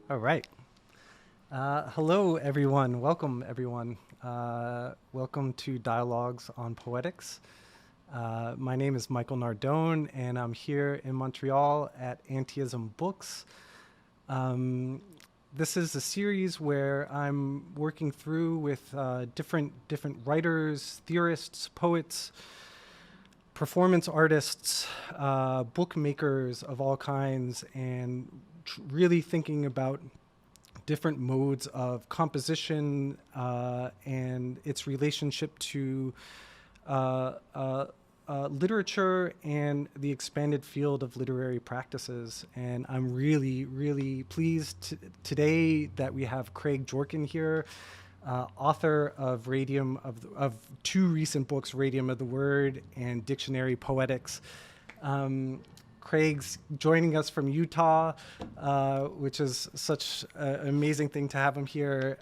All right. Hello, everyone. Welcome, everyone. Welcome to Dialogues on Poetics. My name is Michael Nardone, and I'm here in Montreal at Anteism Books. This is a series where I'm working through with different writers, theorists, poets, performance artists, bookmakers of all kinds, and really thinking about different modes of composition and its relationship to literature and the expanded field of literary practices. And I'm really pleased today that we have Craig Dworkin here, author of RADIUM, of two recent books, RADIUM of the Word and Dictionary Poetics. Craig's joining us from Utah, which is such an amazing thing to have him here.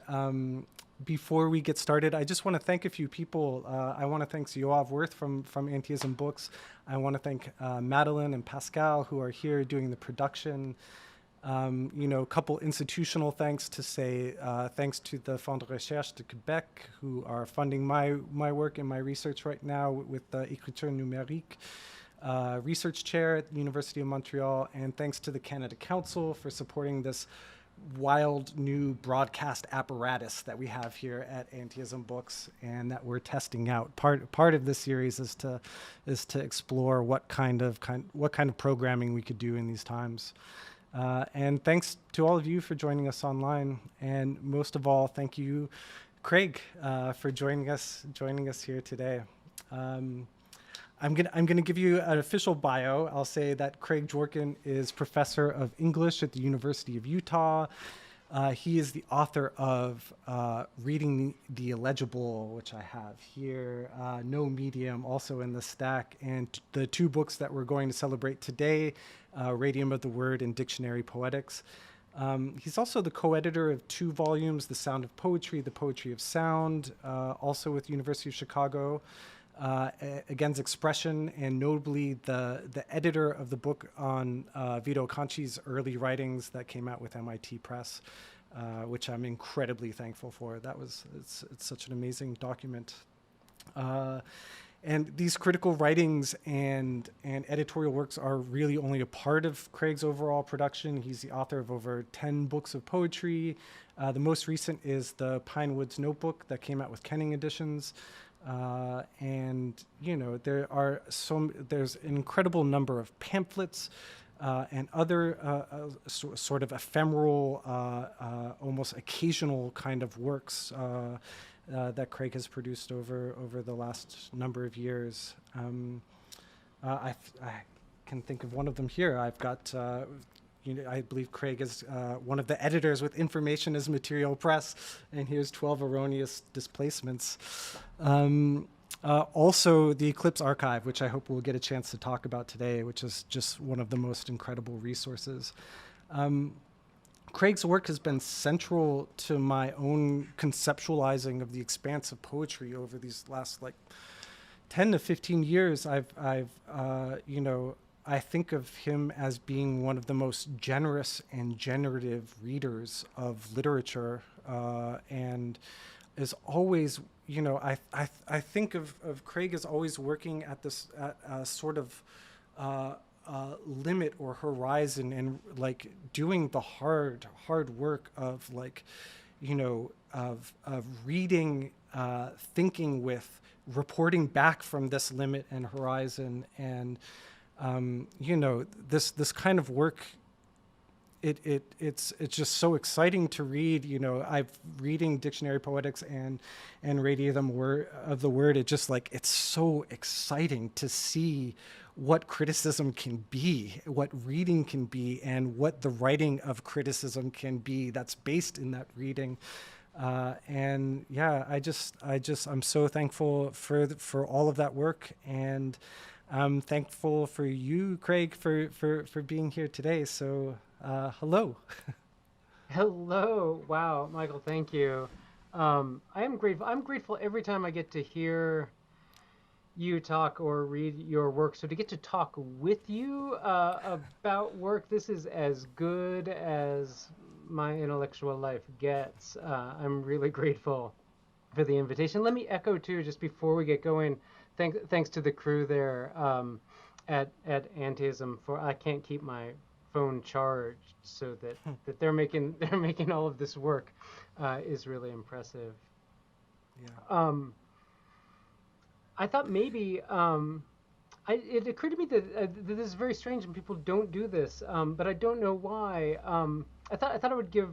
Before we get started, I just want to thank a few people. I want to thank Yoav Worth from Anteism Books. I want to thank Madeline and Pascal, who are here doing the production. A couple institutional thanks to say, thanks to the Fonds de Recherche de Québec, who are funding my work and my research right now with the écritures numériques. Research chair at the University of Montreal, and thanks to the Canada Council for supporting this wild new broadcast apparatus that we have here at Anteism Books and that we're testing out. Part of this series is to explore what kind of programming we could do in these times. And thanks to all of you for joining us online, and most of all, thank you, Craig, for joining us here today. I'm gonna give you an official bio. I'll say that Craig Dworkin is professor of English at the University of Utah. He is the author of Reading the Illegible, which I have here, No Medium, also in the stack, and the two books that we're going to celebrate today, Radium of the Word and Dictionary Poetics. He's also the co-editor of two volumes, The Sound of Poetry, The Poetry of Sound, also with University of Chicago. Against expression, and notably the editor of the book on Vito Conchi's early writings that came out with MIT Press, which I'm incredibly thankful for. It's such an amazing document. And these critical writings and editorial works are really only a part of Craig's overall production. He's the author of over 10 books of poetry. The most recent is the Pine Woods Notebook that came out with Kenning Editions. And there's an incredible number of pamphlets and other sort of ephemeral, almost occasional kind of works that Craig has produced over the last number of years. I can think of one of them here. I've got. I believe Craig is one of the editors with Information as Material Press, and here's 12 Erroneous Displacements. Also, the Eclipse Archive, which I hope we'll get a chance to talk about today, which is just one of the most incredible resources. Craig's work has been central to my own conceptualizing of the expanse of poetry over these last 10 to 15 years. I think of him as being one of the most generous and generative readers of literature, and is always, I think of Craig as always working at this sort of limit or horizon, and doing the hard work of of reading, thinking with, reporting back from this limit and horizon, and this kind of work, it's just so exciting to read. I'm reading Dictionary Poetics and Radium of the Word. It just it's so exciting to see what criticism can be, what reading can be, and what the writing of criticism can be that's based in that reading. And yeah, I'm so thankful for all of that work, and I'm thankful for you, Craig, for being here today. So, hello. Hello. Wow, Michael, thank you. I am grateful. I'm grateful every time I get to hear you talk or read your work. So to get to talk with you about work, this is as good as my intellectual life gets. I'm really grateful for the invitation. Let me echo too, just before we get going, thanks to the crew there at Anteism for I can't keep my phone charged, so that they're making all of this work is really impressive. Yeah. I thought maybe it occurred to me that this is very strange and people don't do this, but I don't know why. I thought I would give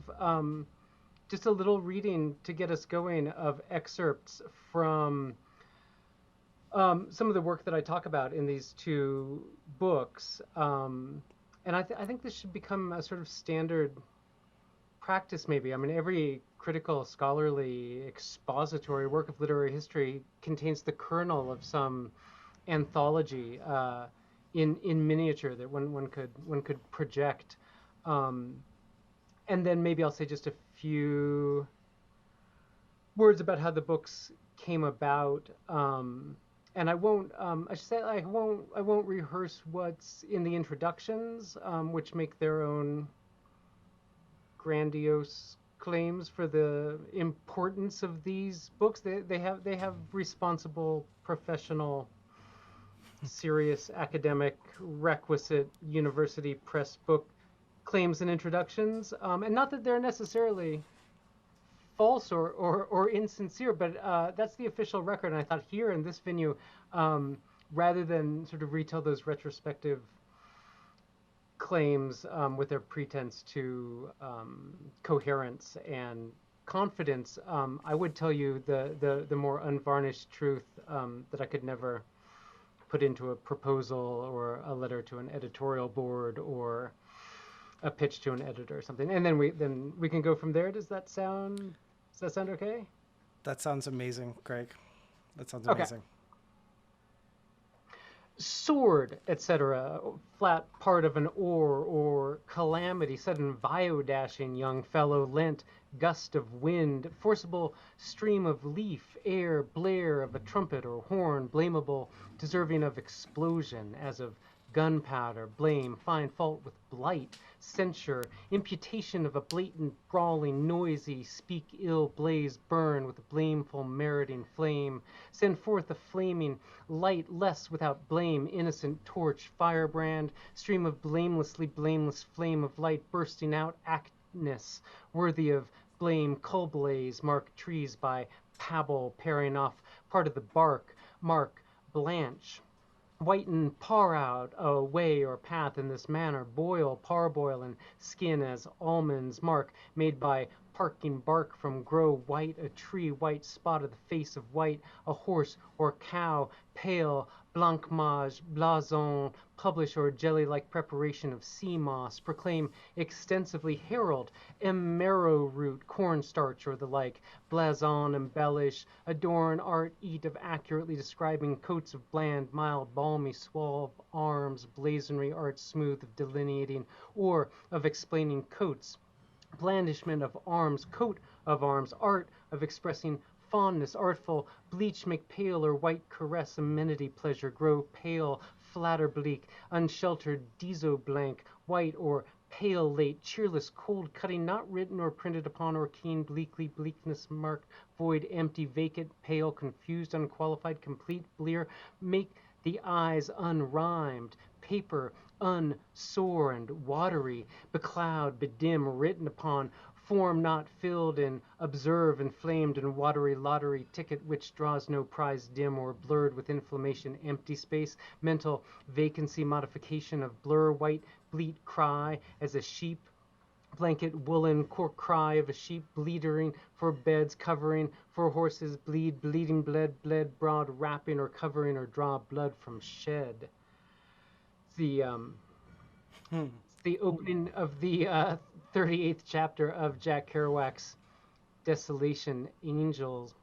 just a little reading to get us going of excerpts from some of the work that I talk about in these two books. And I think this should become a sort of standard practice, maybe. I mean, every critical, scholarly, expository work of literary history contains the kernel of some anthology in miniature that one could project. And then maybe I'll say just a few words about how the books came about. And I won't. I should say I won't rehearse what's in the introductions, which make their own grandiose claims for the importance of these books. They have responsible, professional, serious, academic, requisite university press book claims and introductions, and not that they're necessarily false or insincere, but that's the official record. And I thought here in this venue, rather than sort of retell those retrospective claims with their pretense to coherence and confidence, I would tell you the more unvarnished truth that I could never put into a proposal or a letter to an editorial board or a pitch to an editor or something. And then we can go from there. Does that sound okay? That sounds amazing, Greg. That sounds Okay. amazing. Sword, etc., flat part of an oar, or calamity, sudden viodashing young fellow lent, gust of wind, forcible stream of leaf, air, blare of a trumpet or horn, blamable, deserving of explosion, as of gunpowder, blame, find fault with blight, censure, imputation of a blatant, brawling, noisy, speak ill, blaze, burn with a blameful, meriting flame, send forth a flaming light, less without blame, innocent torch, firebrand, stream of blamelessly blameless flame of light bursting out, actness, worthy of blame, coal blaze, mark trees by pabble, paring off part of the bark, mark, blanch, whiten, par out a way or path in this manner, boil, parboil, and skin as almonds, mark, made by parking bark from grow white, a tree white spot of the face of white, a horse or cow, pale, blancmage, blason, publish or jelly-like preparation of sea moss, proclaim extensively, herald, marrow root, cornstarch or the like, blason, embellish, adorn, art, eat of accurately describing coats of bland, mild, balmy, suave arms, blazonry, art smooth of delineating, or of explaining coats, blandishment of arms, coat of arms, art of expressing fondness, artful, bleach make pale or white caress, amenity, pleasure, grow pale, flatter, bleak, unsheltered, diso blank, white or pale, late, cheerless, cold, cutting, not written or printed upon or keen, bleakly, bleakness, marked, void, empty, vacant, pale, confused, unqualified, complete, blear, make the eyes unrhymed, paper, unsore and watery, becloud, bedim, written upon, form not filled in, observe, inflamed and watery lottery, ticket which draws no prize, dim or blurred with inflammation, empty space, mental vacancy, modification of blur, white, bleat, cry, as a sheep, blanket, woolen, cork cry of a sheep, bleedering for beds, covering for horses, bleed, bleeding, bled, broad, wrapping or covering or draw blood from shed. The opening of the 38th chapter of Jack Kerouac's Desolation Angels.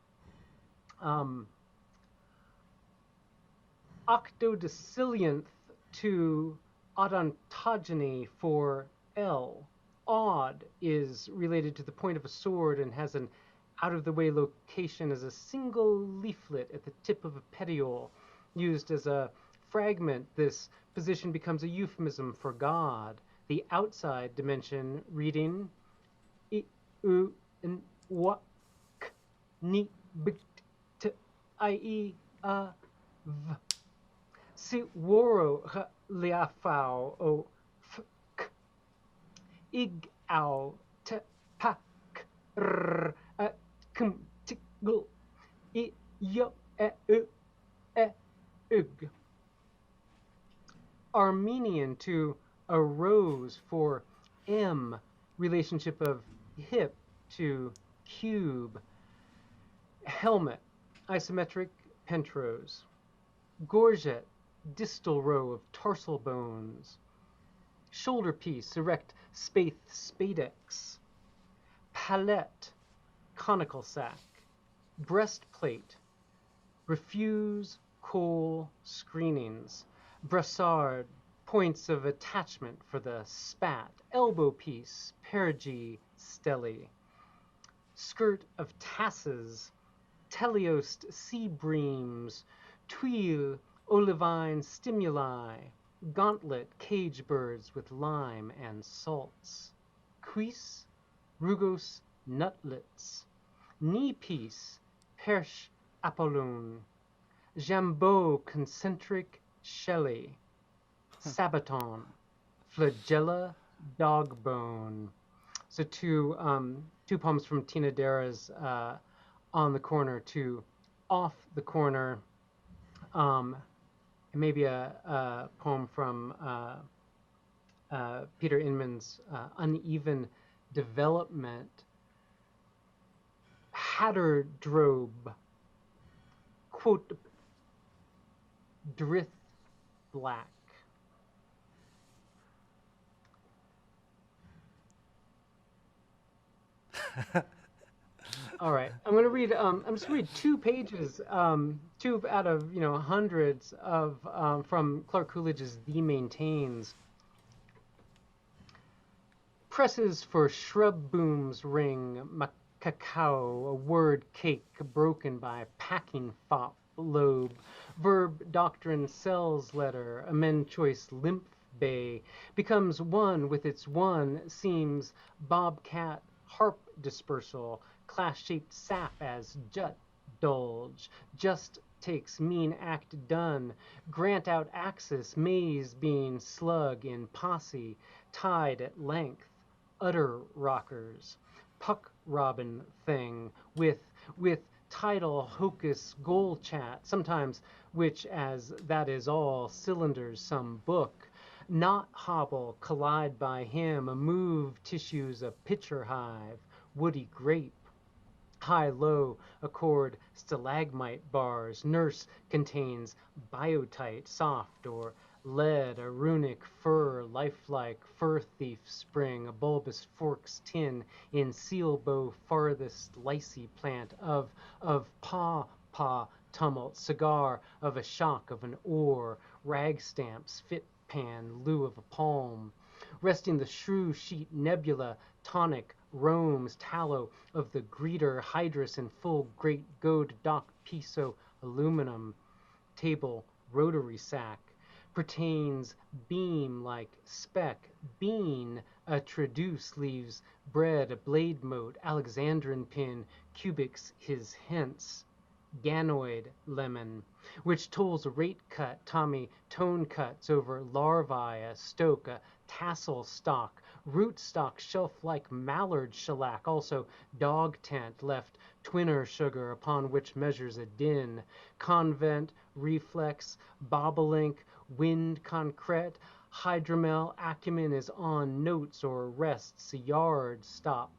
Octodecillionth to odontogeny for L. Odd is related to the point of a sword and has an out-of-the-way location as a single leaflet at the tip of a petiole. Used as a fragment, this position becomes a euphemism for God. The outside dimension, reading I, U, N, W, K, Ni, B, T, I, E, A, V. Si, Woro, H, Liafao, O, F, K, Ig, Ow, T, Pa, K, R, A, Kum, T, Gl, I, Yo, E, U, E, Ug. Armenian to arose for M, relationship of hip to cube. Helmet, isometric pentrose. Gorget, distal row of tarsal bones. Shoulder piece, erect spath spadex. Palette, conical sac. Breastplate, refuse coal screenings. Brassard, points of attachment for the spat. Elbow piece, perigee stelly. Skirt of tasses, teleost sea breams. Tuile, olivine stimuli. Gauntlet, cage birds with lime and salts. Cuisse, rugose nutlets. Knee piece, perche apollon. Jambeau, concentric Shelley. Sabaton, flagella, dog bone. So two poems from Tina Dara's On the Corner to Off the Corner. And maybe a poem from Peter Inman's Uneven Development. Hatterdrobe, quote, drith black. All right, I'm going to read. I'm just going to read 2 pages, 2 out of hundreds of from Clark Coolidge's *The Maintains*. Presses for shrub booms ring, cacao, a word cake broken by packing fop lobe, verb doctrine cells letter, amend choice lymph bay, becomes one with its one, seems bobcat harp dispersal, class-shaped sap as jut dulge, just takes mean act done, grant out axis, maze being slug in posse, tied at length, utter rockers, puck robin thing, with title hocus goal chat, sometimes which as that is all, cylinders some book, not hobble, collide by him, move tissues a pitcher hive, woody grape, high-low accord stalagmite bars, nurse contains biotite, soft or lead, a runic fur, lifelike fur thief spring, a bulbous forks tin in seal bow farthest lycee plant of paw tumult, cigar of a shock of an oar, rag stamps, fit pan, lieu of a palm, resting the shrew sheet nebula, tonic, roams, tallow of the greeter, hydrus in full great goad dock piso aluminum, table, rotary sack, pertains beam like speck, bean, a traduce leaves bread, a blade mote, Alexandrin pin, cubics his hence, ganoid lemon, which tolls a rate cut, Tommy tone cuts over larvae, a stoke, a tassel stalk, rootstock shelf-like mallard shellac, also dog tent, left twinner sugar upon which measures a din, convent, reflex, bobolink, wind concrete, hydromel acumen is on notes or rests, a yard stop,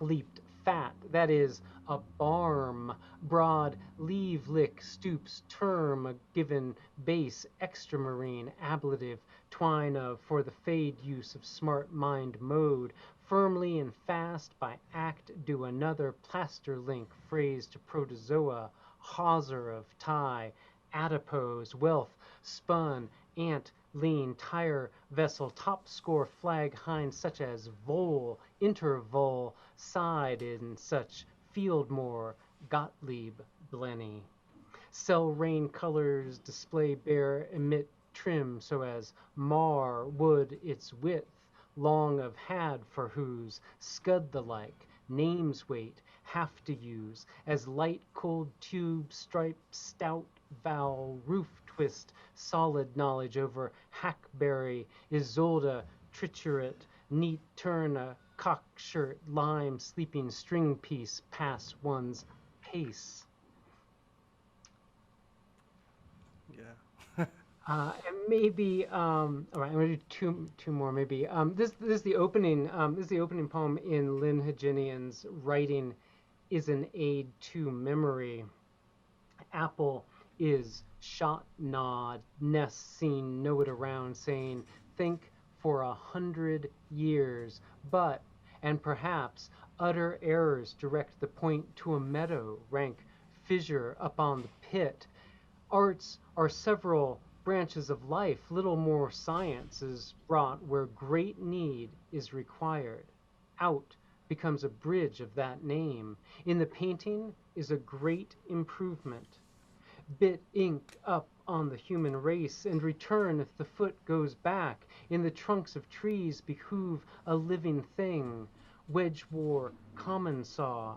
leaped fat, that is, a barm, broad, leave lick, stoops, term, a given base, extramarine, ablative, twine of, for the fade use of smart mind mode, firmly and fast by act do another plaster link, phrase to protozoa, hawser of tie, adipose, wealth, spun, ant, lean, tire, vessel, top score, flag, hind, such as vole, intervol, side in such, Fieldmore, Gottlieb, Blenny. Cell rain colors, display bear, emit trim so as mar, wood its width, long of had for whose, scud the like, names wait, have to use, as light cold tube, stripe, stout, vowel, roof twist, solid knowledge over hackberry, Isolde, triturate, neat turn a cock shirt, lime, sleeping string piece, pass one's pace. Yeah. And maybe, all right, I'm gonna do two more. Maybe this is the opening. This is the opening poem in Lynn Haginian's Writing is an Aid to Memory. Apple is shot, nod, nest seen, know it around, saying, think for 100 years, but, and perhaps, utter errors direct the point to a meadow, rank fissure up on the pit. Arts are several branches of life, little more science is brought where great need is required. Out becomes a bridge of that name. In the painting is a great improvement. Bit ink up on the human race and return if the foot goes back. In the trunks of trees behoove a living thing. Wedge war, common saw.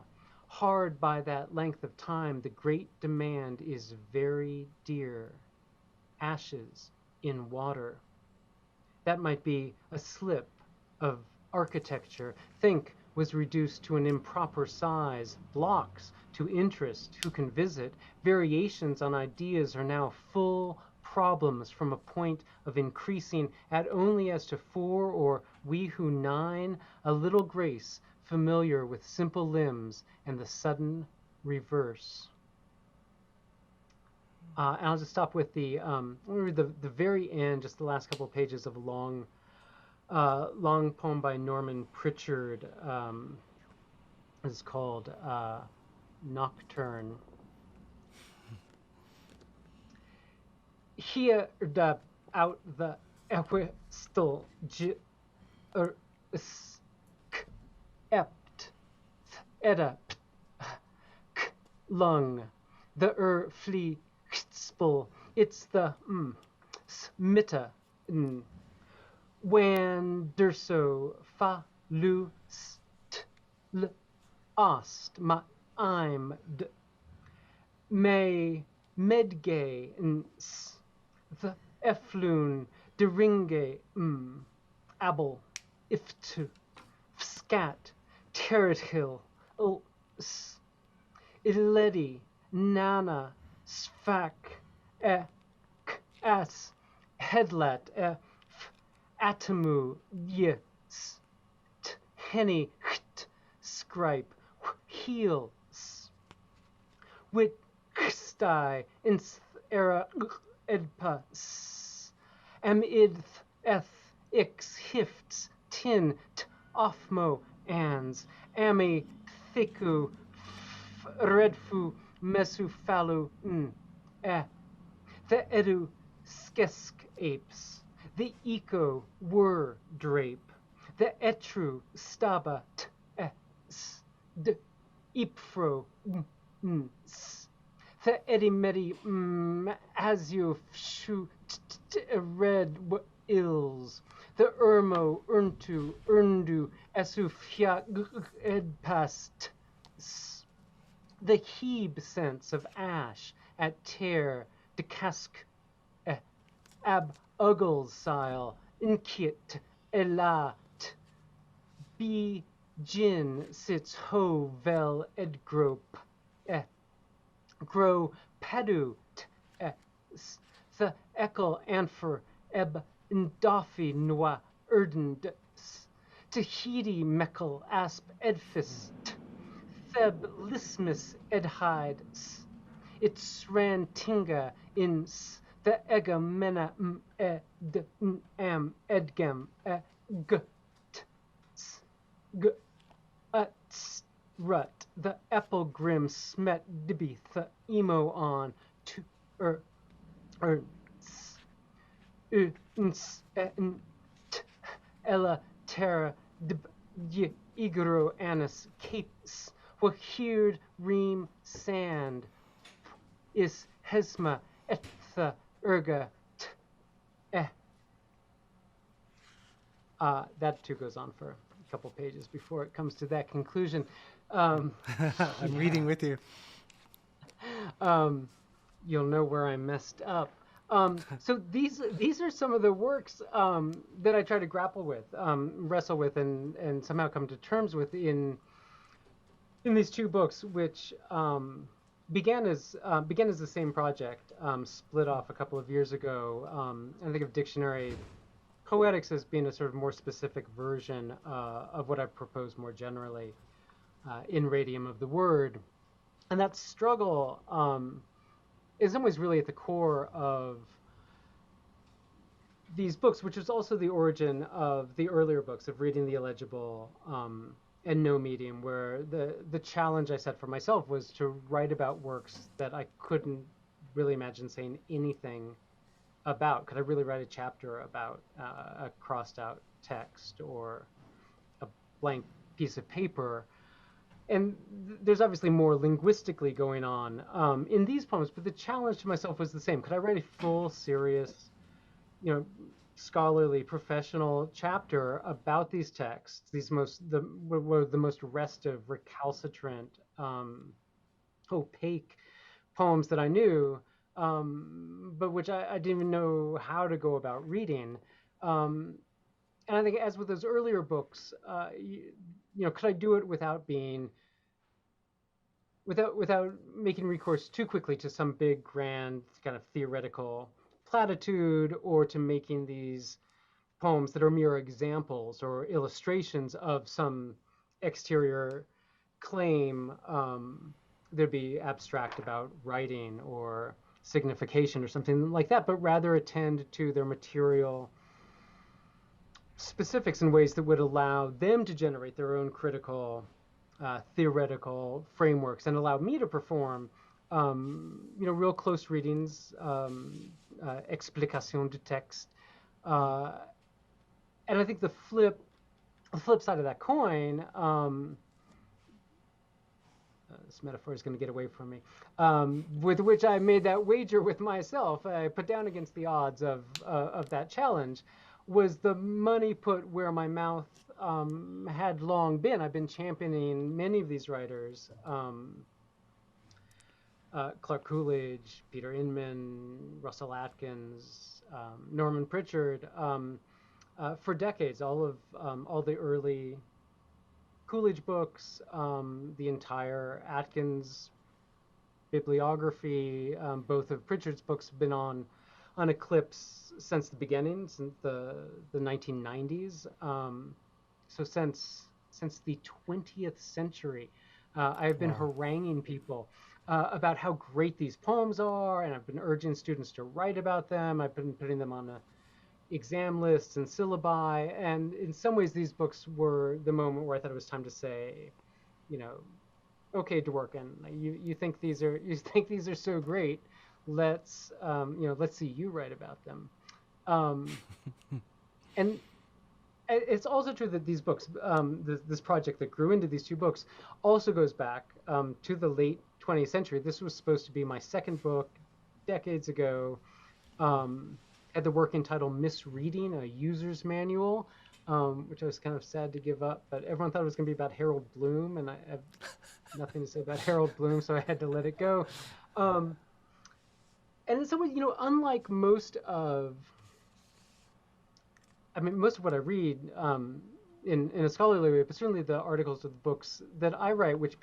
Hard by that length of time, the great demand is very dear. Ashes in water. That might be a slip of architecture. Think was reduced to an improper size. Blocks to interest who can visit. Variations on ideas are now full problems from a point of increasing at only as to 4 or we who 9. A little grace familiar with simple limbs and the sudden reverse. And I'll just stop with the very end, just the last couple of pages of a long poem by Norman Pritchard. It's called Nocturne. Here the out the epistle ept edda lung the flea it's the smitta when derso fa lu st l ost ma I'm may medge the efflun deringe abel iftu scat territhill illedi nana sfak as headlet atomu yes henny scripe heels wit sty in era edpas am idth eth ix hifts tin offmo ans ami thiku redfu mesu falu the edu skesk apes the eco were drape the etru staba the ipfro the edimedi as you shu red ills the ermo erndu esufia edpast the heeb sense of ash at tear de cask ab uggles sile inkiet elat b gin sits ho vel edgrope grow pedu the ekel anfer eb indofi noa erdend Tahiti mekel asp edfist Theb lismus edhide its rantinga in the egamena ed am edgem rut the epilgrim smet dibi the emo on to ella terra igro anus capes wahird ream sand is hesma etha erga That too goes on for a couple pages before it comes to that conclusion. Um, I'm reading with you. You'll know where I messed up. So these are some of the works that I try to grapple with, wrestle with, and somehow come to terms with in these two books, which began as the same project, split off a couple of years ago. I think of dictionary poetics as being a sort of more specific version of what I propose more generally in Radium of the Word, and that struggle in some ways really at the core of these books, which is also the origin of the earlier books of Reading the Illegible and No Medium, where the challenge I set for myself was to write about works that I couldn't really imagine saying anything about. Could I really write a chapter about a crossed out text or a blank piece of paper? And there's obviously more linguistically going on in these poems, but the challenge to myself was the same. Could I write a full, serious, scholarly, professional chapter about these texts, these were the most restive, recalcitrant, opaque poems that I knew, but which I didn't even know how to go about reading. And I think, as with those earlier books, could I do it without making recourse too quickly to some big, grand, kind of theoretical platitude, or to making these poems that are mere examples or illustrations of some exterior claim that'd be abstract about writing or signification or something like that, but rather attend to their material specifics in ways that would allow them to generate their own critical, theoretical frameworks and allow me to perform, real close readings, explication de texte. And I think the flip side of that coin, this metaphor is going to get away from me, with which I made that wager with myself, I put down against the odds of that challenge, was the money put where my mouth had long been. I've been championing many of these writers, Clark Coolidge, Peter Inman, Russell Atkins, Norman Pritchard, for decades. All the early Coolidge books, the entire Atkins bibliography, both of Pritchard's books have been on Eclipse since the beginning, since the 1990s. So since the 20th century, I've been haranguing people about how great these poems are, and I've been urging students to write about them. I've been putting them on exam lists and syllabi, and in some ways these books were the moment where I thought it was time to say, okay, Dworkin, you think these are so great. Let's see you write about them. And it's also true that these books, this project that grew into these two books, also goes back to the late 20th century. This was supposed to be my second book decades ago. Had the working title Misreading, a User's Manual, which I was kind of sad to give up, but everyone thought it was going to be about Harold Bloom, and I have nothing to say about Harold Bloom, so I had to let it go. And in some ways, unlike most of what I read in a scholarly way, but certainly the articles of the books that I write, which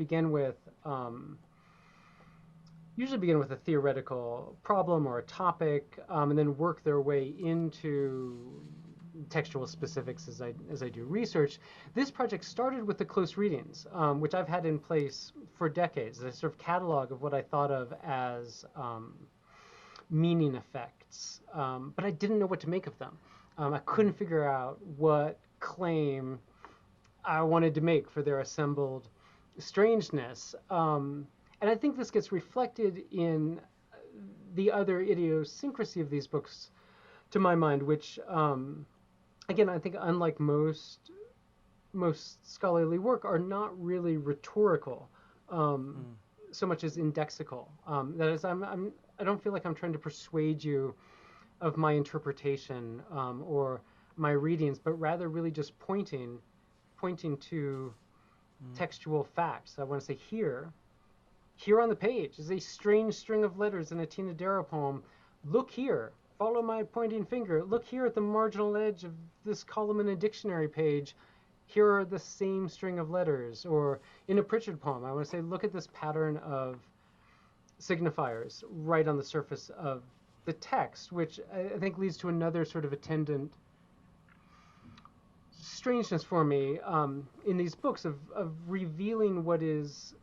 usually begin with a theoretical problem or a topic, and then work their way into textual specifics as I do research. This project started with the close readings, which I've had in place for decades, a sort of catalog of what I thought of as meaning effects, but I didn't know what to make of them. I couldn't figure out what claim I wanted to make for their assembled strangeness. And I think this gets reflected in the other idiosyncrasy of these books, to my mind, which, again, I think unlike most scholarly work, are not really rhetorical, so much as indexical. That is, I don't feel like I'm trying to persuade you of my interpretation, or my readings, but rather really just pointing to textual facts. I want to say here on the page is a strange string of letters in a Tina Darrow poem. Look here, follow my pointing finger. Look here at the marginal edge of this column in a dictionary page. Here are the same string of letters. Or in a Pritchard poem, I want to say, look at this pattern of signifiers right on the surface of the text, which I think leads to another sort of attendant strangeness for me in these books of revealing what is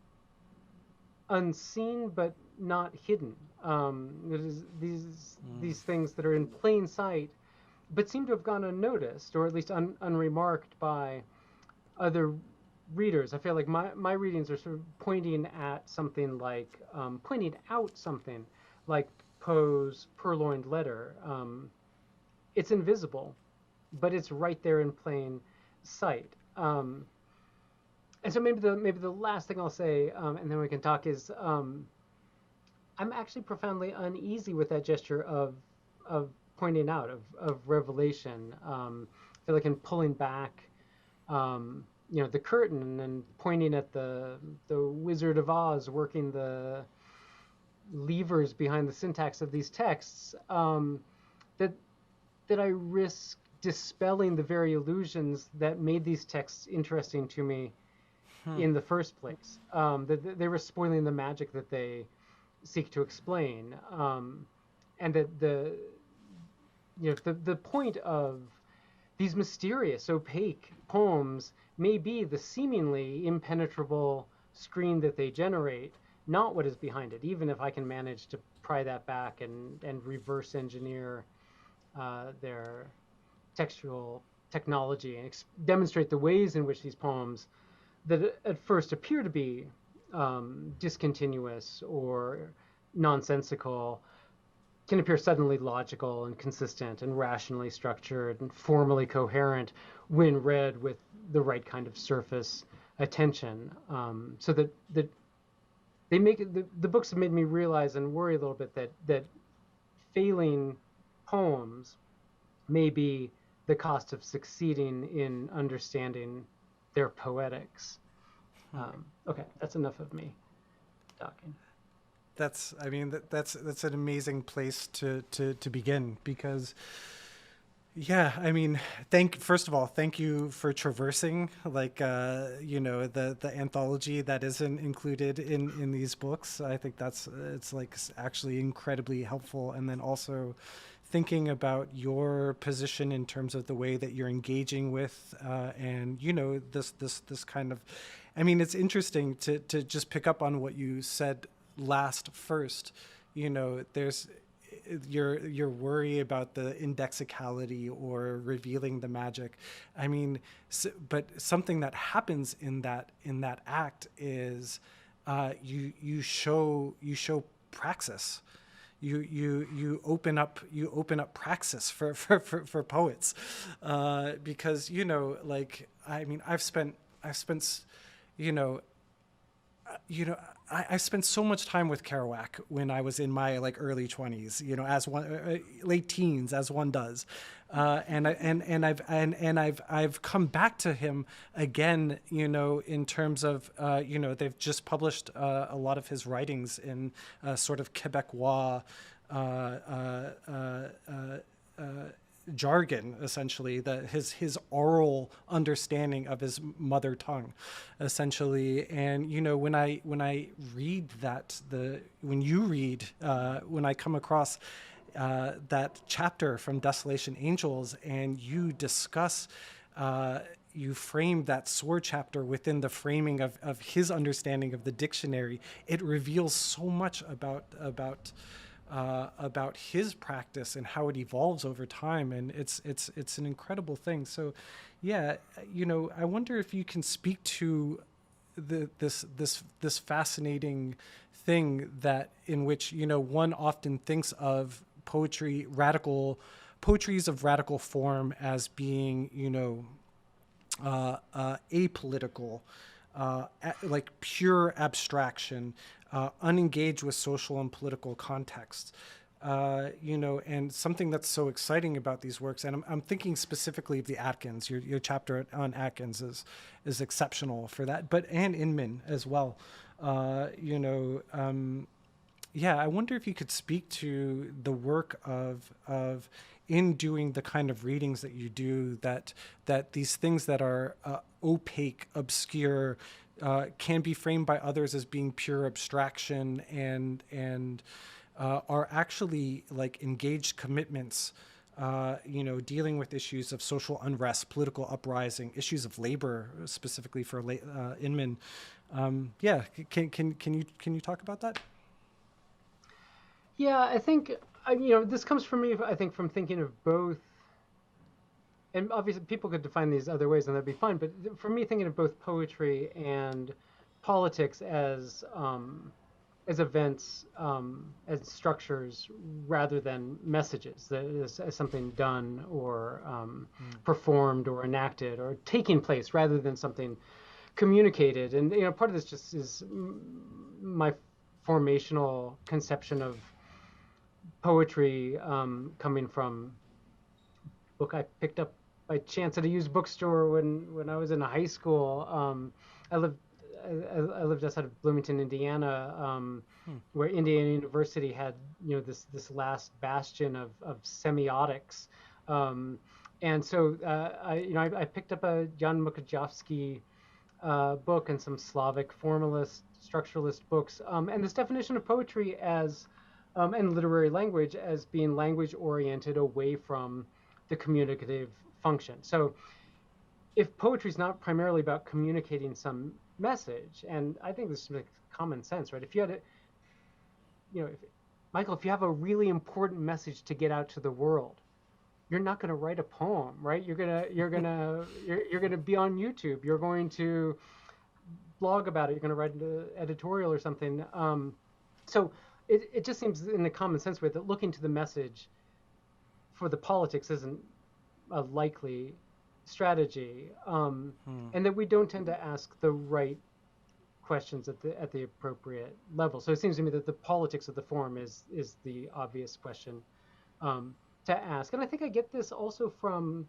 unseen but not hidden. It is these things that are in plain sight but seem to have gone unnoticed, or at least unremarked by other readers. I feel like my readings are sort of pointing at something like, pointing out something like Poe's Purloined Letter. It's invisible, but it's right there in plain sight. And so maybe the last thing I'll say, and then we can talk, is I'm actually profoundly uneasy with that gesture of pointing out, of revelation. I feel like in pulling back, the curtain and pointing at the Wizard of Oz working the levers behind the syntax of these texts, that I risk dispelling the very illusions that made these texts interesting to me in the first place. That they were spoiling the magic that they seek to explain, and that the point of these mysterious, opaque poems may be the seemingly impenetrable screen that they generate, not what is behind it, even if I can manage to pry that back and reverse engineer their textual technology and demonstrate the ways in which these poems that at first appear to be discontinuous or nonsensical can appear suddenly logical and consistent and rationally structured and formally coherent when read with the right kind of surface attention. So that they make the books have made me realize and worry a little bit that failing poems may be the cost of succeeding in understanding their poetics. Okay, that's enough of me talking. That's an amazing place to begin, because first of all, thank you for traversing the anthology that isn't included in these books. I think it's actually incredibly helpful. And then also thinking about your position in terms of the way that you're engaging with and this kind of, it's interesting to just pick up on what you said last first. There's your worry about the indexicality or revealing the magic. But something that happens in that act is you show praxis. You open up praxis for poets, because I've spent I spent so much time with Kerouac when I was in my early 20s, as one late teens, as one does, and I've come back to him again, in terms of they've just published a lot of his writings in sort of Quebecois jargon, essentially, his oral understanding of his mother tongue, essentially. And when I read that, when I come across that chapter from Desolation Angels, and you discuss you frame that sword chapter within the framing of his understanding of the dictionary, it reveals so much about his practice and how it evolves over time, and it's an incredible thing. So, I wonder if you can speak to this fascinating thing that in which one often thinks of poetries of radical form as being apolitical, like pure abstraction, unengaged with social and political contexts. you know, and something that's so exciting about these works, and I'm thinking specifically of the Atkins. Your chapter on Atkins is exceptional for that, but and Inman as well. You know, yeah, I wonder if you could speak to the work of in doing the kind of readings that you do, that these things that are opaque, obscure, can be framed by others as being pure abstraction, and are actually like engaged commitments, you know, dealing with issues of social unrest, political uprising, issues of labor, specifically for Inman. Yeah, can you talk about that? Yeah, I think you know, this comes from me. I think from thinking of both, and obviously people could define these other ways, and that'd be fine. But for me, thinking of both poetry and politics as events, as structures, rather than messages, as something done or performed or enacted or taking place, rather than something communicated. And you know, part of this just is my formational conception of poetry, coming from book I picked up by chance at a used bookstore when I was in high school. I lived I lived outside of Bloomington, Indiana, where Indiana University had, you know, this last bastion of semiotics, and so I picked up a Jan Mukajovsky book and some Slavic formalist structuralist books, and this definition of poetry as and literary language as being language oriented away from the communicative function. So if poetry is not primarily about communicating some message, and I think this makes common sense, right? If you had a, you know, Michael, if you have a really important message to get out to the world, you're not going to write a poem, right? You're gonna be on YouTube. You're going to blog about it. You're going to write an editorial or something. So it just seems in the common sense way that looking to the message for the politics isn't a likely strategy, and that we don't tend to ask the right questions at the appropriate level. So it seems to me that the politics of the form is the obvious question to ask. And I think I get this also from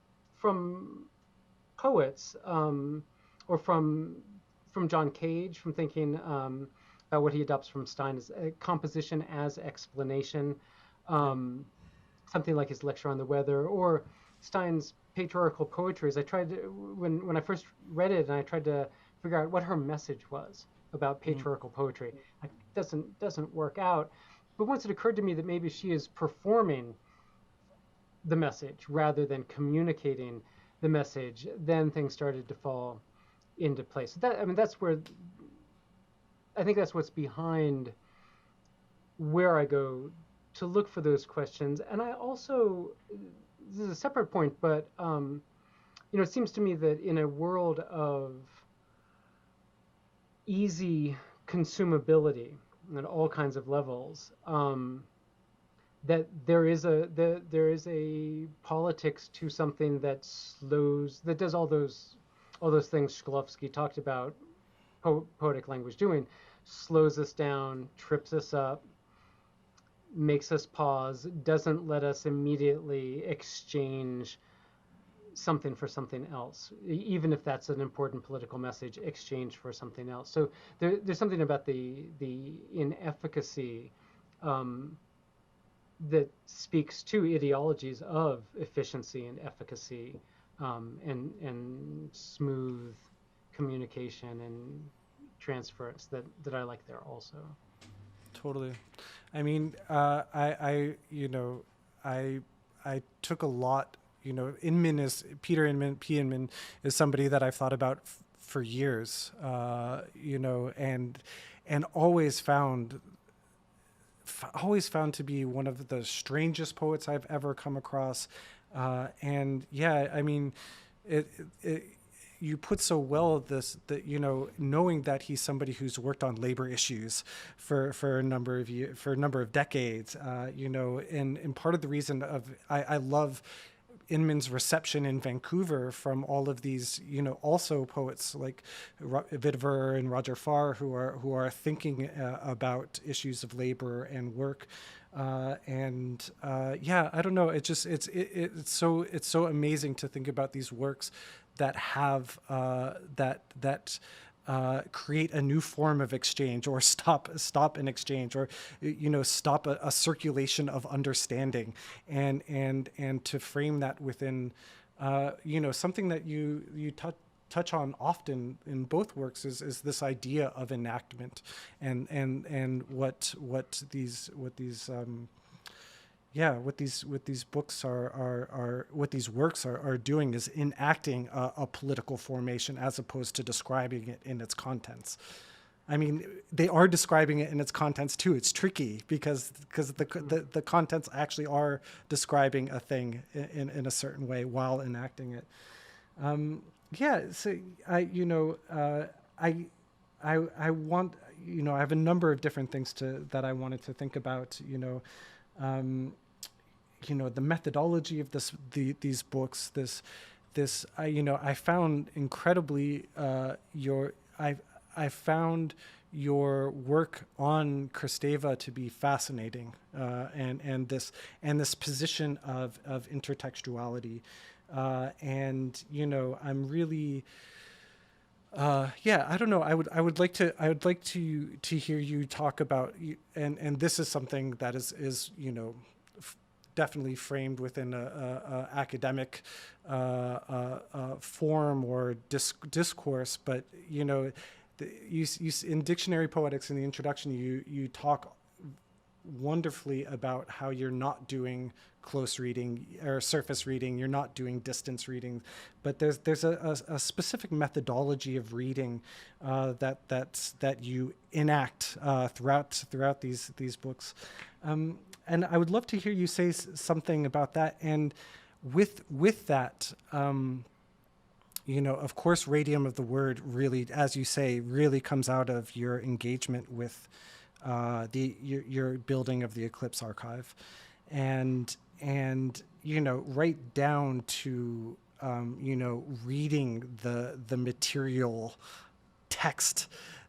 poets, or from John Cage, from thinking about what he adopts from Stein as composition as explanation, something like his lecture on the weather, or Stein's patriarchal poetry. I tried to, when I first read it, and I tried to figure out what her message was about patriarchal poetry. It doesn't work out. But once it occurred to me that maybe she is performing the message rather than communicating the message, then things started to fall into place. That's where I think that's what's behind where I go to look for those questions. And I also, this is a separate point, but it seems to me that in a world of easy consumability at all kinds of levels, that there is a politics to something that does all those things Shklovsky talked about poetic language doing, slows us down, trips us up, makes us pause, doesn't let us immediately exchange something for something else, even if that's an important political message, exchange for something else. So there's something about the inefficacy that speaks to ideologies of efficiency and efficacy, and smooth communication and transference that I like there also. Totally. I mean, I took a lot, Peter Inman, P. Inman is somebody that I've thought about for years, and always found to be one of the strangest poets I've ever come across. And yeah, I mean, you put so well knowing that he's somebody who's worked on labor issues for a number of years, for a number of decades, and part of the reason I love Inman's reception in Vancouver from all of these, also poets like Vidver and Roger Farr who are thinking about issues of labor and work, Yeah, I don't know. It's so amazing to think about these works that have create a new form of exchange, or stop an exchange, or stop a circulation of understanding, and to frame that within something that you touch on often in both works is this idea of enactment, and what these books are what these works are doing is enacting a political formation as opposed to describing it in its contents. I mean, they are describing it in its contents too. It's tricky because the contents actually are describing a thing in a certain way while enacting it. So I want, I have a number of different things that I wanted to think about, the methodology of these books, I found incredibly, I found your work on Kristeva to be fascinating, and this position of intertextuality, I'm really, I don't know. I would like to hear you talk about, and this is something that is definitely framed within a academic form or discourse, but you in dictionary poetics, in the introduction, you talk wonderfully about how you're not doing close reading or surface reading, you're not doing distance reading, but there's a specific methodology of reading that you enact throughout these books, and I would love to hear you say something about that. And with that, of course, radium of the word really, as you say, really comes out of your engagement with your building of the Eclipse archive, and right down to reading the material text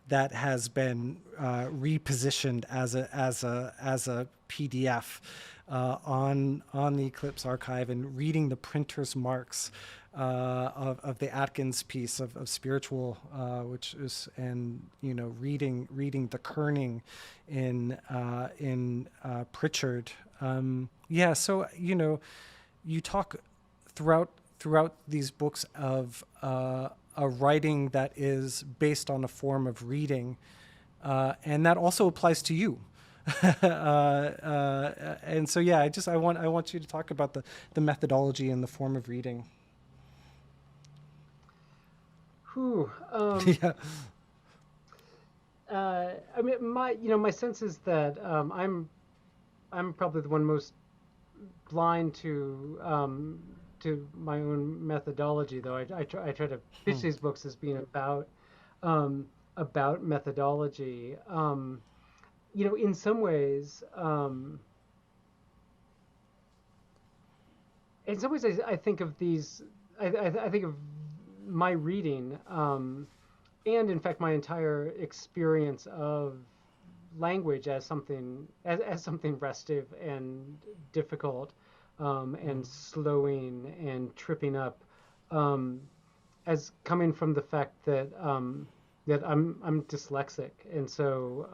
that has been repositioned as a PDF on the Eclipse archive, and reading the printer's marks of the Atkins piece of spiritual, which is, and reading the kerning in Pritchard. So you talk throughout these books of a writing that is based on a form of reading, and that also applies to you. And so I want you to talk about the methodology and the form of reading. Yeah. I mean, my sense is that I'm probably the one most blind to my own methodology, though. I try to pitch these books as being about methodology. In some ways, I think of these. I think of my reading, and in fact my entire experience of language as something restive and difficult, and slowing and tripping up, as coming from the fact that that I'm dyslexic, and so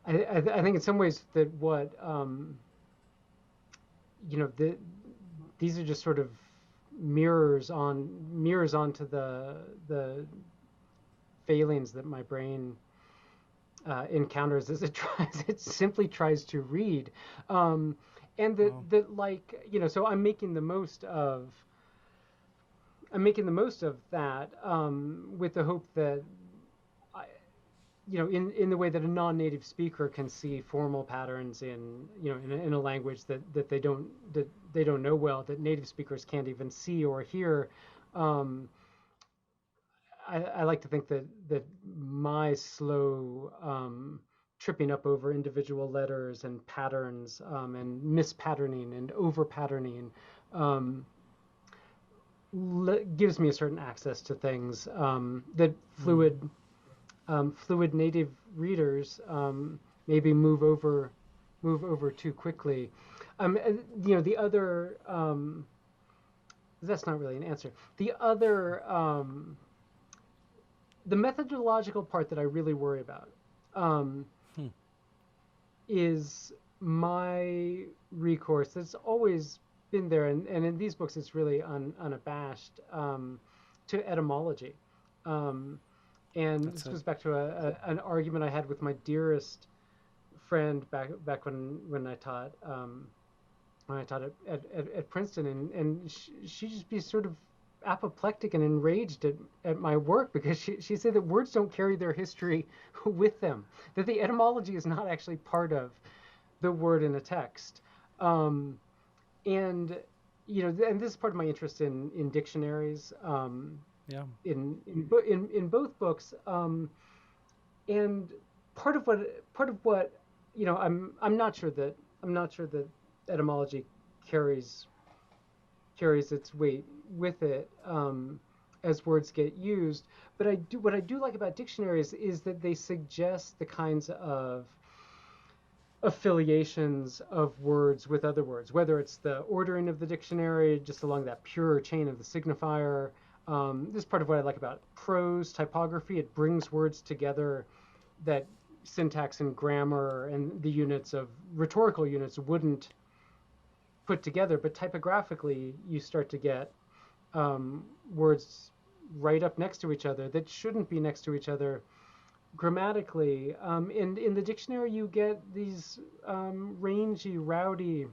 I think in some ways that what these are just sort of mirrors onto the failings that my brain encounters as it simply tries to read, and that so I'm making the most of that, with the hope that in the way that a non-native speaker can see formal patterns in a language that they don't know well, that native speakers can't even see or hear. I like to think that my slow tripping up over individual letters and patterns, and mispatterning and over-patterning, gives me a certain access to things that fluid native readers maybe move over move over too quickly. The other that's not really an answer. The other the methodological part that I really worry about is my recourse that's always been there, and in these books it's really unabashed, to etymology. And this goes back to an argument I had with my dearest friend back when I taught at Princeton, and she'd just be sort of apoplectic and enraged at my work, because she said that words don't carry their history with them, that the etymology is not actually part of the word in a text. And and this is part of my interest in dictionaries. Yeah. In both books, and part of what I'm not sure that etymology carries its weight with it, as words get used. But what I do like about dictionaries is that they suggest the kinds of affiliations of words with other words, whether it's the ordering of the dictionary just along that pure chain of the signifier. This is part of what I like about prose typography. It brings words together that syntax and grammar and the units of rhetorical units wouldn't put together, but typographically you start to get words right up next to each other that shouldn't be next to each other grammatically. In the dictionary you get these rangy, rowdy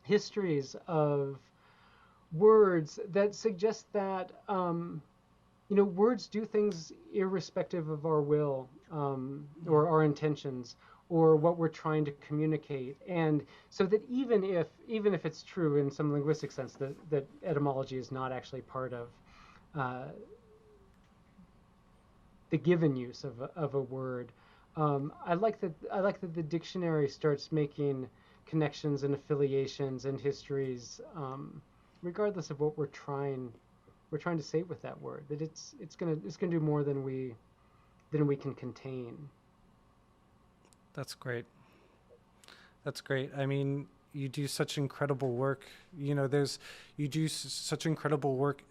histories of words that suggest that words do things irrespective of our will, or our intentions, or what we're trying to communicate. And so that even if it's true in some linguistic sense that etymology is not actually part of the given use of a word, I like that the dictionary starts making connections and affiliations and histories, regardless of what we're trying to say with that word. That it's gonna do more than we can contain. That's great. That's great. I mean, you do such incredible work. You do such incredible work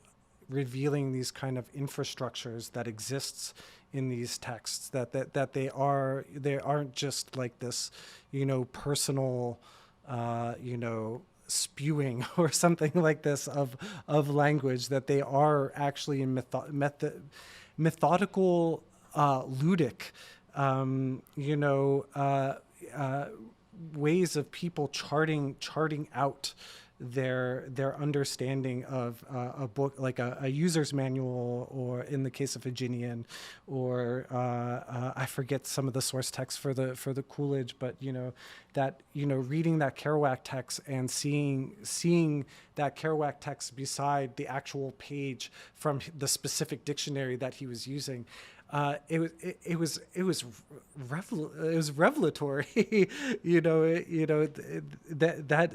revealing these kind of infrastructures that exists in these texts, that they aren't just like this, personal, spewing or something like this of language, that they are actually in methodical, ludic, ways of people charting out their understanding of a book, like a user's manual, or in the case of Virginian, or I forget some of the source text for the Coolidge, but reading that Kerouac text and seeing that Kerouac text beside the actual page from the specific dictionary that he was using. It was revelatory. That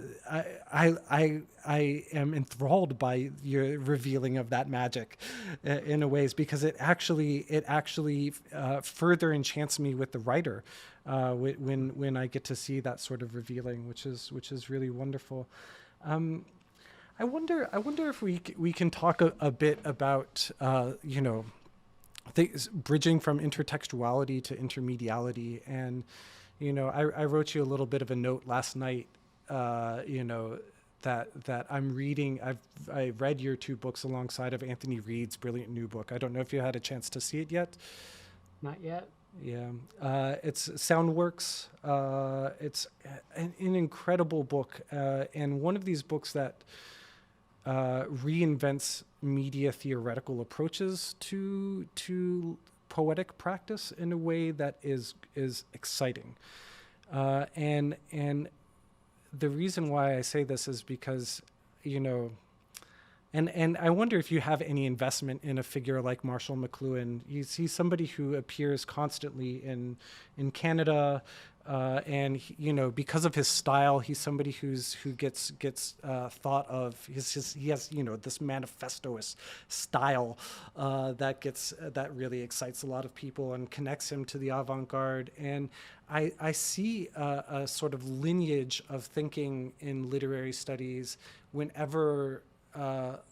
I am enthralled by your revealing of that magic, in a ways, because it actually further enchants me with the writer, when I get to see that sort of revealing, which is really wonderful. I wonder if we can talk a bit about bridging from intertextuality to intermediality. And I wrote you a little bit of a note last night, that I'm reading. I read your two books alongside of Anthony Reid's brilliant new book. I don't know if you had a chance to see it yet. Not yet. Yeah, it's Soundworks. It's an incredible book, and one of these books that reinvents media theoretical approaches to poetic practice in a way that is exciting. And the reason why I say this is because, And I wonder if you have any investment in a figure like Marshall McLuhan. You see somebody who appears constantly in Canada, and you know, because of his style, he's somebody who gets thought of. He has, you know, this manifestoist style that really excites a lot of people and connects him to the avant-garde. And I see a sort of lineage of thinking in literary studies whenever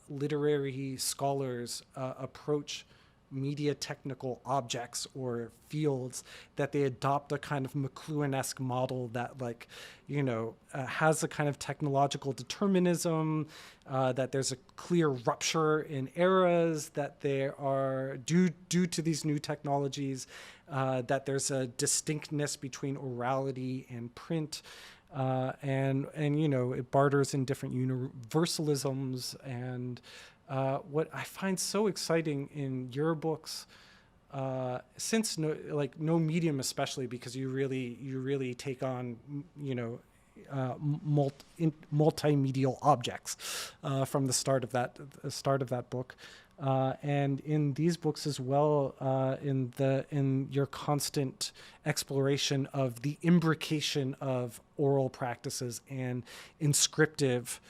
literary scholars approach media technical objects or fields, that they adopt a kind of McLuhan-esque model that, like, you know, has a kind of technological determinism, that there's a clear rupture in eras, that there are, due to these new technologies, that there's a distinctness between orality and print. And you know, it barters in different universalisms. And what I find so exciting in your books, since no medium, especially because you really take on, you know, multimedial objects from the start of that book. And in these books as well, in your constant exploration of the imbrication of oral practices and inscriptive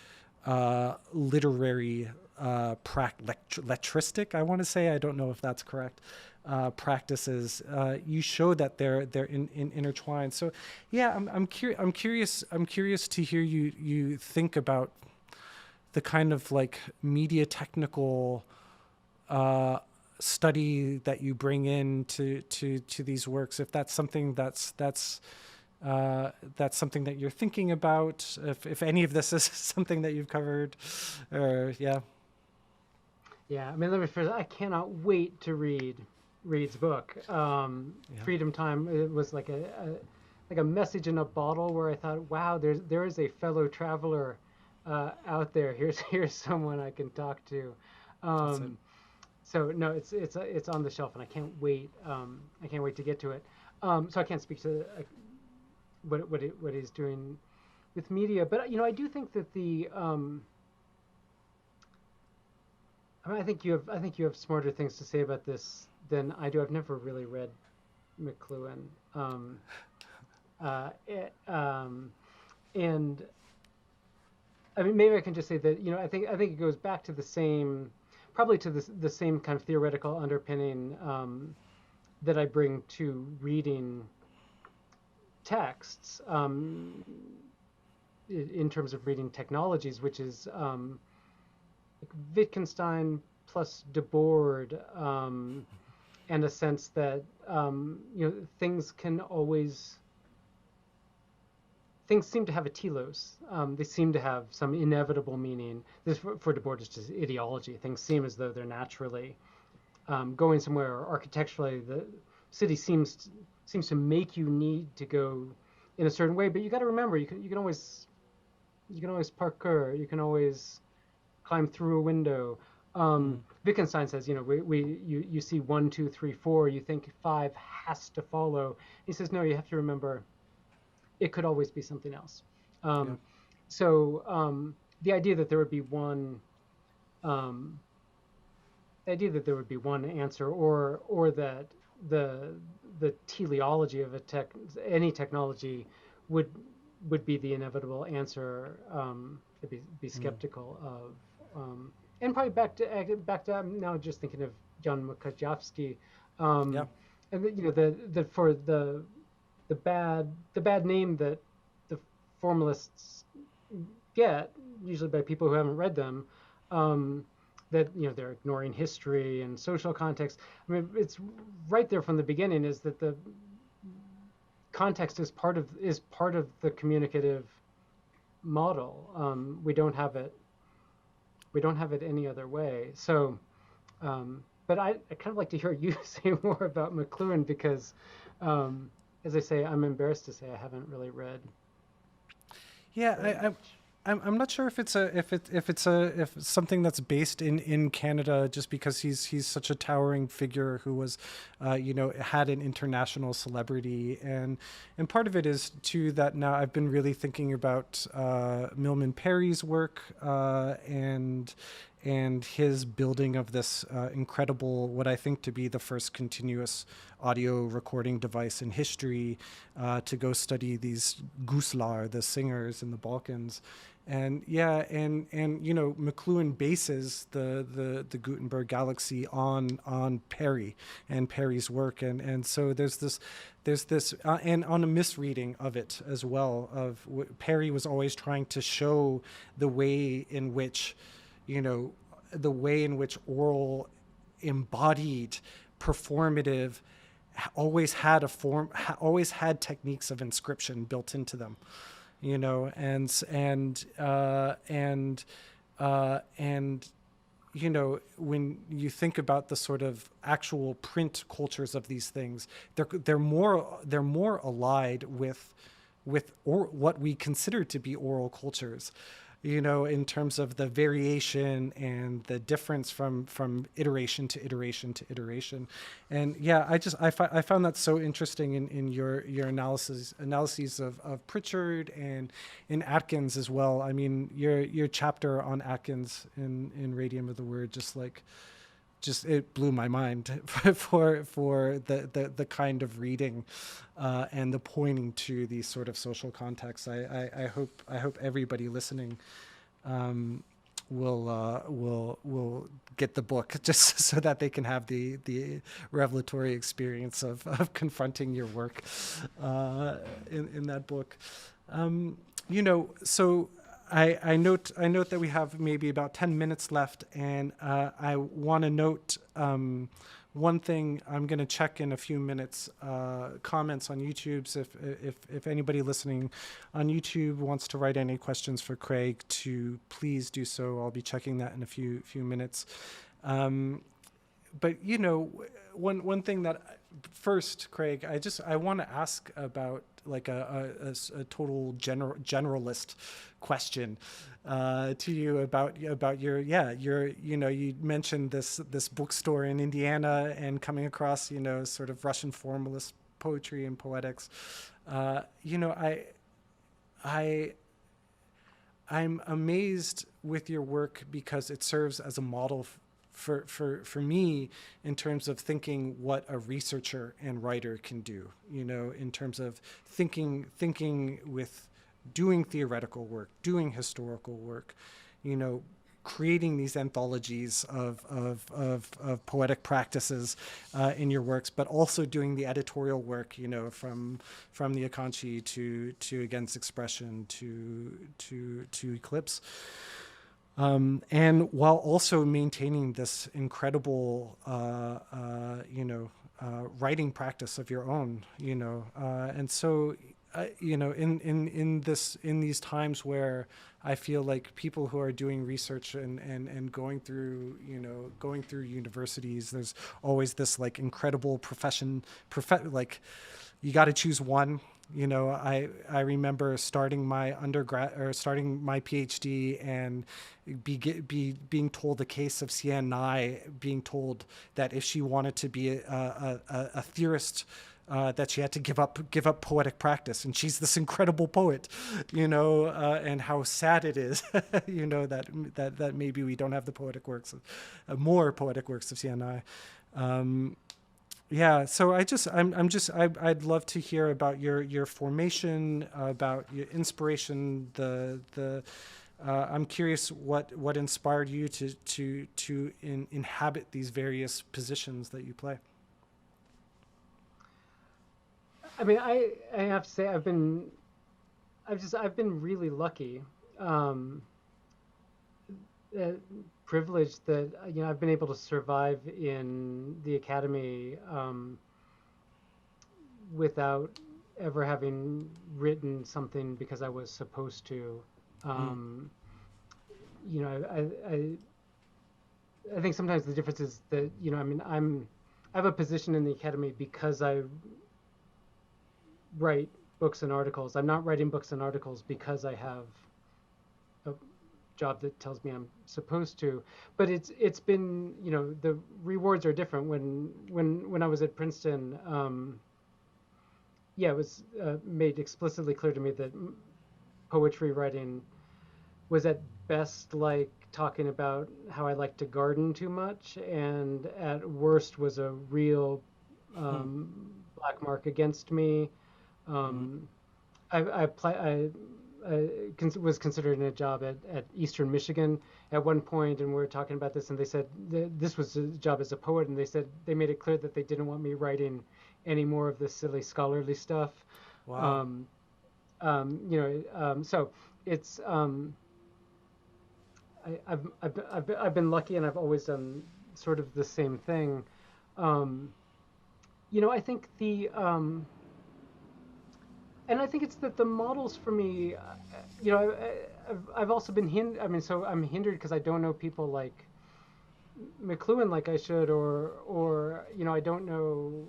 literary letristic, I want to say, I don't know if that's correct, practices, you show that they're intertwined. So yeah, I'm curious to hear you think about the kind of like media technical study that you bring in to these works, if that's something that's something that you're thinking about, if any of this is something that you've covered, or yeah. I mean, let me first, I cannot wait to read Reed's book. Freedom Time, it was like a message in a bottle, where I thought, wow, there is a fellow traveler out there. Here's someone I can talk to. So no, it's on the shelf, and I can't wait. I can't wait to get to it. So I can't speak to what he's doing with media, but you know, I do think that the. I mean, I think you have smarter things to say about this than I do. I've never really read McLuhan, and I mean, maybe I can just say that, you know, I think it goes back to the same. Probably to the same kind of theoretical underpinning that I bring to reading texts in terms of reading technologies, which is Wittgenstein plus Debord, and a sense that you know, things seem to have a telos. They seem to have some inevitable meaning. This, for Debord, is just ideology. Things seem as though they're naturally going somewhere. Or architecturally, the city seems to make you need to go in a certain way. But you got to remember, you can always parkour. You can always climb through a window. Wittgenstein says, you know, you see 1, 2, 3, 4. You think 5 has to follow. He says, no, you have to remember, it could always be something else. So the idea that there would be one, answer, or that the teleology of any technology would be the inevitable answer, to be skeptical of. And probably back to I'm now just thinking of Jan Mukajavsky, and you know, for the bad name that the formalists get, usually by people who haven't read them, that, you know, they're ignoring history and social context. I mean, it's right there from the beginning, is that the context is part of the communicative model. We don't have it any other way. So, but I kind of like to hear you say more about McLuhan, because as I say, I'm embarrassed to say I haven't really read. Yeah, I'm not sure if it's something that's based in Canada, just because he's such a towering figure who was, you know, had an international celebrity, and part of it is too that now I've been really thinking about Milman Parry's work, and his building of this incredible, what I think to be the first continuous audio recording device in history, to go study these guslar, the singers in the Balkans. And yeah, and you know, McLuhan bases the Gutenberg galaxy on Perry and Perry's work, and so there's this and on a misreading of it as well. Of Perry was always trying to show the way in which, you know, the way in which oral embodied performative always had a form, always had techniques of inscription built into them. You know, and you know, when you think about the sort of actual print cultures of these things, they're more allied with what we consider to be oral cultures, you know, in terms of the variation and the difference from iteration to iteration to iteration. And yeah, I found that so interesting in your analyses of Pritchard and in Atkins as well. I mean, your chapter on Atkins in Radium of the Word, just it blew my mind for the kind of reading and the pointing to these sort of social contexts. I hope everybody listening will get the book, just so that they can have the revelatory experience of confronting your work in that book. You know, so I note that we have maybe about 10 minutes left, and I want to note one thing. I'm going to check in a few minutes comments on YouTube. So if anybody listening on YouTube wants to write any questions for Craig, to please do so. I'll be checking that in a few minutes. But you know, one thing that first, Craig, I want to ask about like a total generalist question to you about your you know, you mentioned this bookstore in Indiana and coming across, you know, sort of Russian formalist poetry and poetics. You know, I'm amazed with your work because it serves as a model for me in terms of thinking what a researcher and writer can do, you know, in terms of thinking with doing theoretical work, doing historical work, you know, creating these anthologies of poetic practices in your works, but also doing the editorial work, you know, from the Akanchi to Against Expression to Eclipse. And while also maintaining this incredible, you know, writing practice of your own, you know, and so, you know, in these times where I feel like people who are doing research and going through universities, there's always this like incredible like you got to choose one. You know, I remember starting my undergrad or starting my PhD and being told the case of Sian Nai, being told that if she wanted to be a theorist, that she had to give up poetic practice, and she's this incredible poet, you know, and how sad it is, you know, that maybe we don't have the poetic works, more poetic works of Sian Nai. Yeah, so I'd love to hear about your formation, about your inspiration. I'm curious what inspired you to inhabit these various positions that you play. I mean, I have to say I've been really lucky, privileged that, you know, I've been able to survive in the academy without ever having written something because I was supposed to. You know, I think sometimes the difference is that, you know, I mean, I have a position in the academy because I write books and articles. I'm not writing books and articles because I have a job that tells me I'm supposed to. But it's been, you know, the rewards are different. When I was at Princeton, yeah, it was made explicitly clear to me that poetry writing was at best like talking about how I like to garden too much, and at worst was a real black mark against me. Um, was considered in a job at Eastern Michigan at one point, and we were talking about this, and they said this was a job as a poet, and they said they made it clear that they didn't want me writing any more of this silly scholarly stuff. Wow. So it's I've been lucky, and I've always done sort of the same thing. I think and I think it's that the models for me, I've also been hindered. I mean, so I'm hindered because I don't know people like McLuhan like I should, or I don't know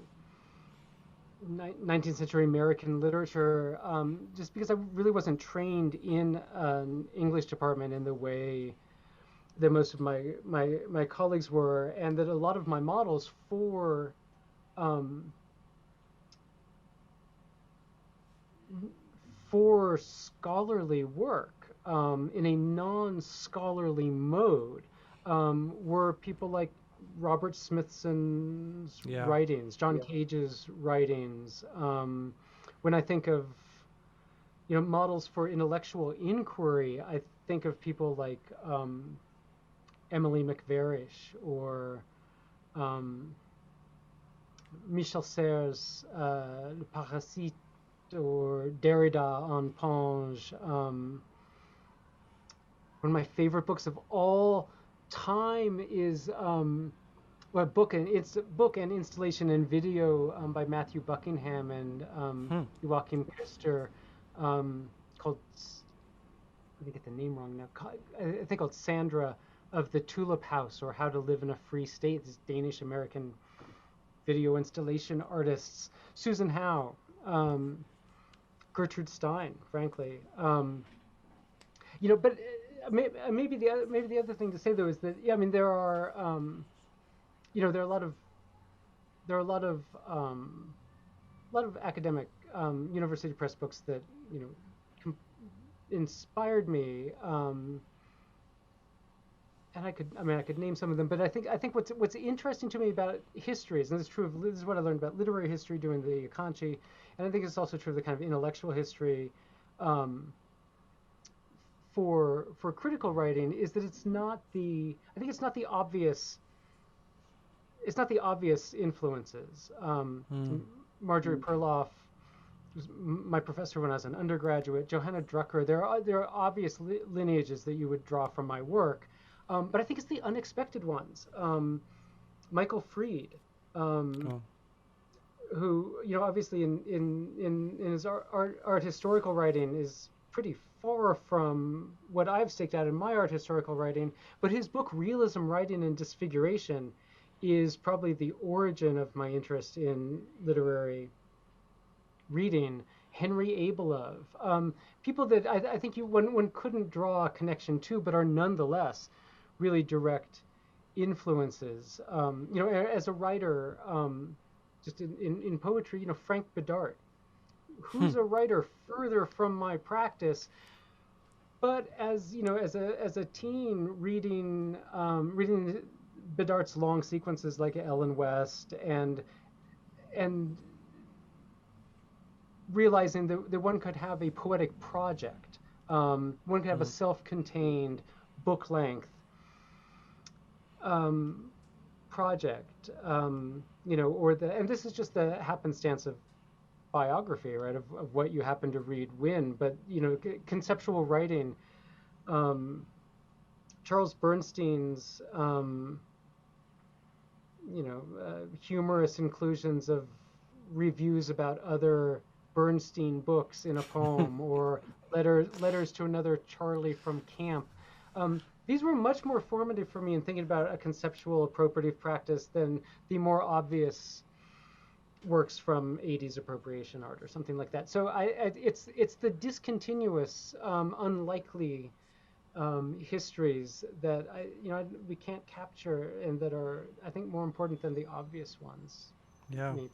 19th century American literature, just because I really wasn't trained in an English department in the way that most of my colleagues were, and that a lot of my models for scholarly work in a non-scholarly mode were people like Robert Smithson's writings, John Cage's writings. When I think of models for intellectual inquiry, I think of people like Emily McVarish or Michel Serres' Le Parasite, or Derrida en Ponge. One of my favorite books of all time is book and installation and video by Matthew Buckingham and Joachim Kuster, called, let me get the name wrong now, I think called Sandra of the Tulip House, or How to Live in a Free State. These Danish American video installation artists, Susan Howe, Gertrude Stein, frankly. But maybe the other thing to say though is that there are there are a lot of academic university press books that inspired me, and I could name some of them, but I think what's interesting to me about histories, and this is what I learned about literary history doing the Akanchi, and I think it's also true of the kind of intellectual history for critical writing, is that it's not the obvious influences. Marjorie Perloff was my professor when I was an undergraduate. Johanna Drucker. There are obvious lineages that you would draw from my work. But I think it's the unexpected ones. Michael Fried, who obviously in his art historical writing is pretty far from what I've staked out in my art historical writing, but his book Realism, Writing, and Disfiguration is probably the origin of my interest in literary reading. Henry Abelov, people that I think one couldn't draw a connection to, but are nonetheless really direct influences. As a writer, just in poetry, Frank Bedart, who's a writer further from my practice, but as a teen reading Bedart's long sequences like Ellen West, and realizing that one could have a poetic project, one could have a self-contained book-length project, and this is just the happenstance of biography, right, of what you happen to read when, but conceptual writing, Charles Bernstein's humorous inclusions of reviews about other Bernstein books in a poem, or letters to another Charlie from camp. These were much more formative for me in thinking about a conceptual appropriative practice than the more obvious works from 80s appropriation art or something like that. So it's the discontinuous, unlikely histories that we can't capture, and that are, I think, more important than the obvious ones. Yeah. Maybe.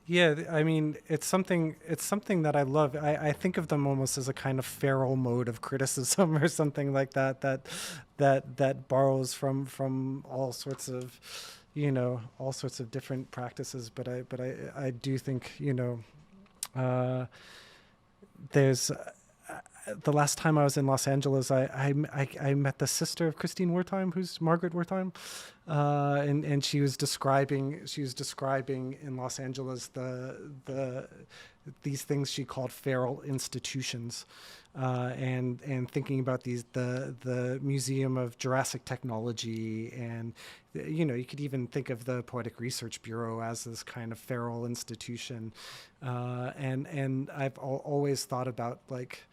Yeah, I mean, it's something that I love. I think of them almost as a kind of feral mode of criticism or something like that, that borrows from all sorts of, all sorts of different practices. But I do think, uh, there's the last time I was in Los Angeles, I met the sister of Christine Wertheim, who's Margaret Wertheim, and she was describing in Los Angeles these things she called feral institutions, and thinking about the Museum of Jurassic Technology, and you could even think of the Poetic Research Bureau as this kind of feral institution, and I've always thought about, like,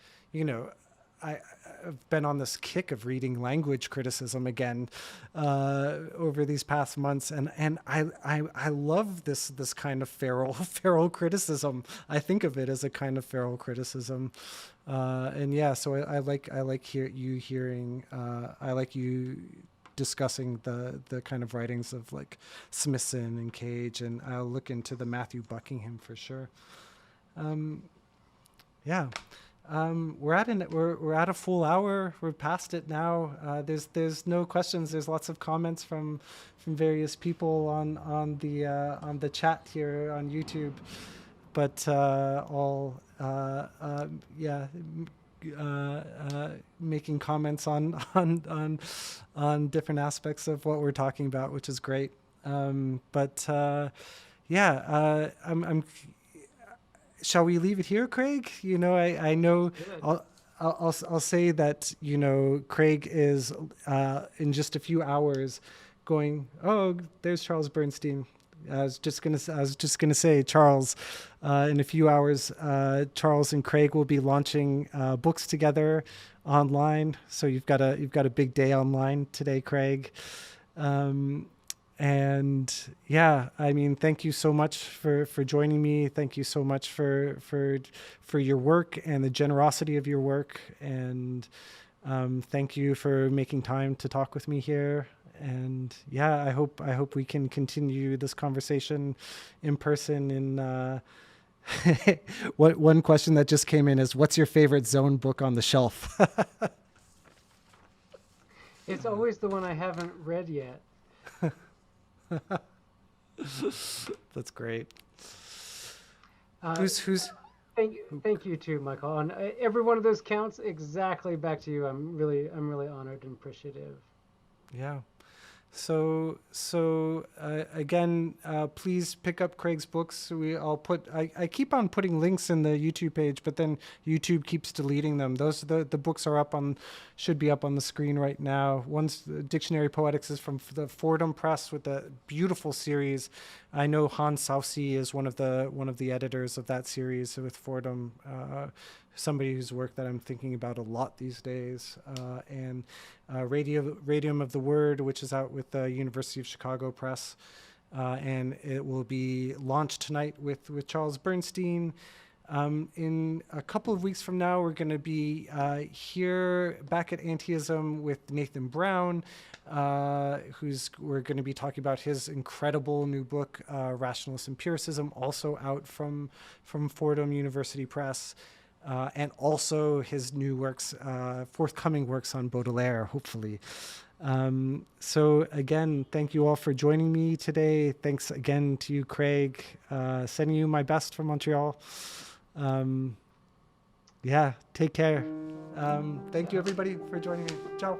I've been on this kick of reading language criticism again over these past months, and I love this kind of feral criticism. I think of it as a kind of feral criticism, and yeah. So I like you discussing the kind of writings of, like, Smithson and Cage, and I'll look into the Matthew Buckingham for sure. Yeah. We're at a full hour. We're past it now. There's no questions. There's lots of comments from various people on the chat here on YouTube, but making comments on different aspects of what we're talking about, which is great. I'm Shall we leave it here, Craig? I know I'll say that, Craig is in just a few hours going, oh, there's Charles Bernstein. I was just gonna say, Charles, in a few hours, Charles and Craig will be launching books together online. So you've got a big day online today, Craig. And yeah, I mean, thank you so much for joining me. Thank you so much for your work and the generosity of your work. And thank you for making time to talk with me here. And yeah, I hope we can continue this conversation in person. In one question that just came in is, what's your favorite Zone book on the shelf? It's always the one I haven't read yet. That's great. Thank you too, Michael. On every one of those counts, exactly back to you. I'm really honored and appreciative. Yeah. So again, please pick up Craig's books. I keep on putting links in the YouTube page, but then YouTube keeps deleting them. The books are should be up on the screen right now. One's Dictionary Poetics is from the Fordham Press with a beautiful series. I know Hans Saucy is one of the editors of that series with Fordham. Somebody whose work that I'm thinking about a lot these days, and Radium of the Word, which is out with the University of Chicago Press, and it will be launched tonight with Charles Bernstein. In a couple of weeks from now, we're going to be here back at Anteism with Nathan Brown, we're going to be talking about his incredible new book, Rationalist Empiricism, also out from Fordham University Press. And also his new works, forthcoming works on Baudelaire, hopefully. So again, thank you all for joining me today. Thanks again to you, Craig. Sending you my best from Montreal. Take care. Thank you, everybody, for joining me. Ciao.